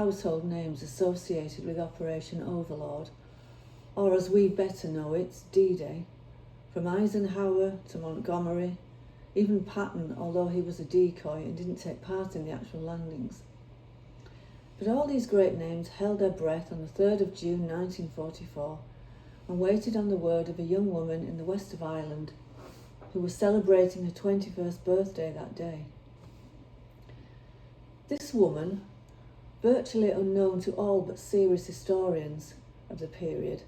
household names associated with Operation Overlord, or as we better know it, D-Day, from Eisenhower to Montgomery, even Patton, although he was a decoy and didn't take part in the actual landings. But all these great names held their breath on the 3rd of June 1944 and waited on the word of a young woman in the west of Ireland who was celebrating her 21st birthday that day. This woman, virtually unknown to all but serious historians of the period,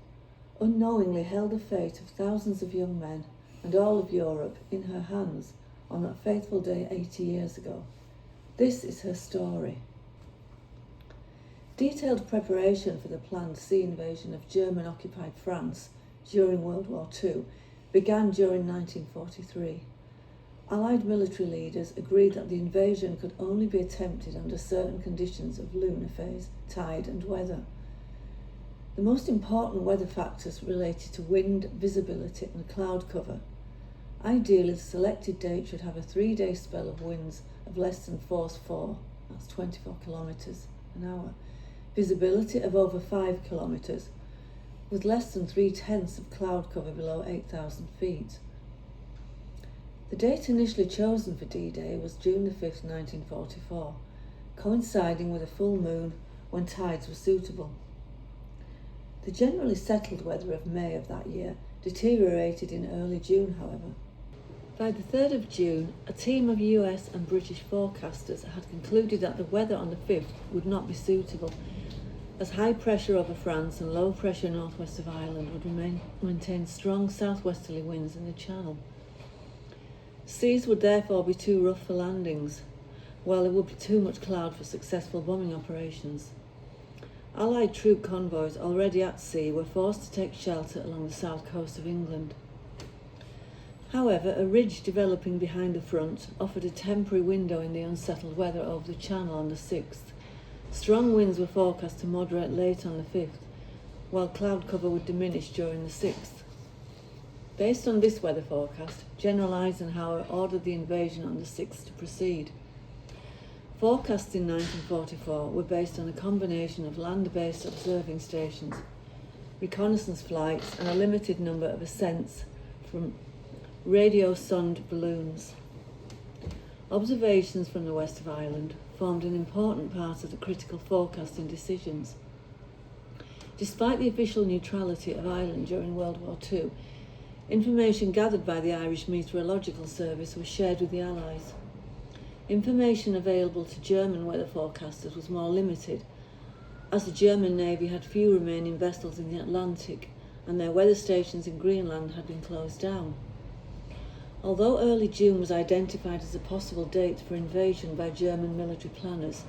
unknowingly held the fate of thousands of young men and all of Europe in her hands on that fateful day 80 years ago. This is her story. Detailed preparation for the planned sea invasion of German-occupied France during World War II began during 1943. Allied military leaders agreed that the invasion could only be attempted under certain conditions of lunar phase, tide and weather. The most important weather factors related to wind, visibility and cloud cover. Ideally, the selected date should have a 3-day spell of winds of less than force 4, that's 24 kilometres an hour, visibility of over 5 kilometres, with less than 3/10 of cloud cover below 8,000 feet. The date initially chosen for D-Day was June the 5th, 1944, coinciding with a full moon when tides were suitable. The generally settled weather of May of that year deteriorated in early June, however. By the 3rd of June, a team of US and British forecasters had concluded that the weather on the 5th would not be suitable, as high pressure over France and low pressure northwest of Ireland would maintain strong southwesterly winds in the Channel. Seas would therefore be too rough for landings, while there would be too much cloud for successful bombing operations. Allied troop convoys already at sea were forced to take shelter along the south coast of England. However, a ridge developing behind the front offered a temporary window in the unsettled weather over the Channel on the 6th. Strong winds were forecast to moderate late on the 5th, while cloud cover would diminish during the 6th. Based on this weather forecast, General Eisenhower ordered the invasion on the 6th to proceed. Forecasts in 1944 were based on a combination of land-based observing stations, reconnaissance flights and a limited number of ascents from radio-sonned balloons. Observations from the west of Ireland formed an important part of the critical forecasting decisions. Despite the official neutrality of Ireland during World War II, information gathered by the Irish Meteorological Service was shared with the Allies. Information available to German weather forecasters was more limited, as the German Navy had few remaining vessels in the Atlantic and their weather stations in Greenland had been closed down. Although early June was identified as a possible date for invasion by German military planners,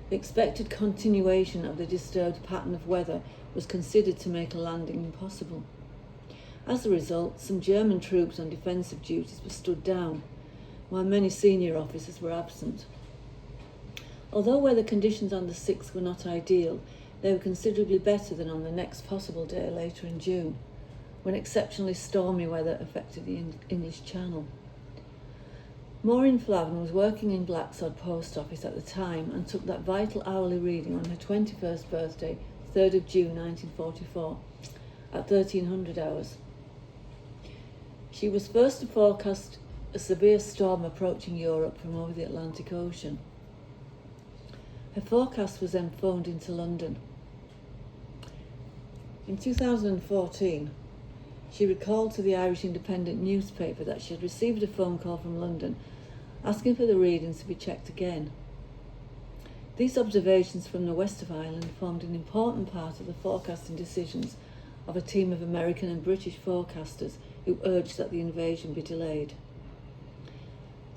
the expected continuation of the disturbed pattern of weather was considered to make a landing impossible. As a result, some German troops on defensive duties were stood down, while many senior officers were absent. Although weather conditions on the 6th were not ideal, they were considerably better than on the next possible day later in June, when exceptionally stormy weather affected the English Channel. Maureen Flavin was working in Blacksod Post Office at the time and took that vital hourly reading on her 21st birthday, 3rd of June 1944, at 1300 hours. She was first to forecast a severe storm approaching Europe from over the Atlantic Ocean. Her forecast was then phoned into London. In 2014, she recalled to the Irish Independent newspaper that she had received a phone call from London asking for the readings to be checked again. These observations from the west of Ireland formed an important part of the forecasting decisions of a team of American and British forecasters who urged that the invasion be delayed.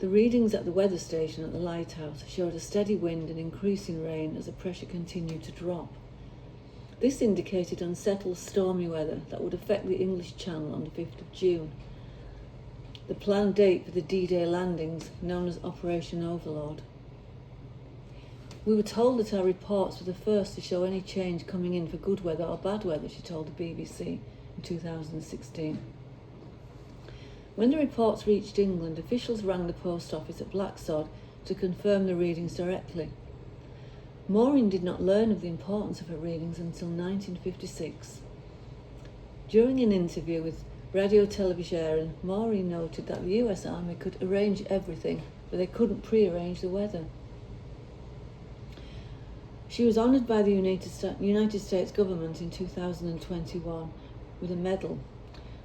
The readings at the weather station at the lighthouse showed a steady wind and increasing rain as the pressure continued to drop. This indicated unsettled stormy weather that would affect the English Channel on the 5th of June. The planned date for the D-Day landings, known as Operation Overlord. We were told that our reports were the first to show any change coming in for good weather or bad weather, she told the BBC in 2016. When the reports reached England, officials rang the post office at Blacksod to confirm the readings directly. Maureen did not learn of the importance of her readings until 1956. During an interview with Radio Television, Maureen noted that the US Army could arrange everything, but they couldn't pre-arrange the weather. She was honoured by the United States government in 2021 with a medal,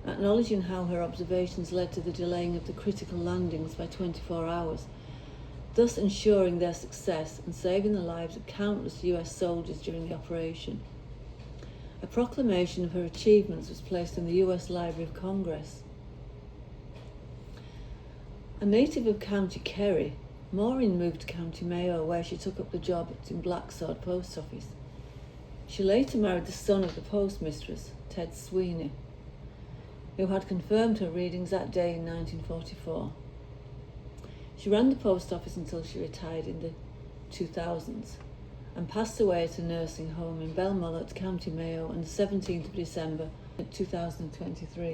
acknowledging how her observations led to the delaying of the critical landings by 24 hours, thus ensuring their success and saving the lives of countless US soldiers during the operation. A proclamation of her achievements was placed in the US Library of Congress. A native of County Kerry, Maureen moved to County Mayo, where she took up the job in Blacksod Post Office. She later married the son of the postmistress, Ted Sweeney, who had confirmed her readings that day in 1944. She ran the post office until she retired in the 2000s and passed away at a nursing home in Belmullet, County Mayo, on the 17th of December 2023.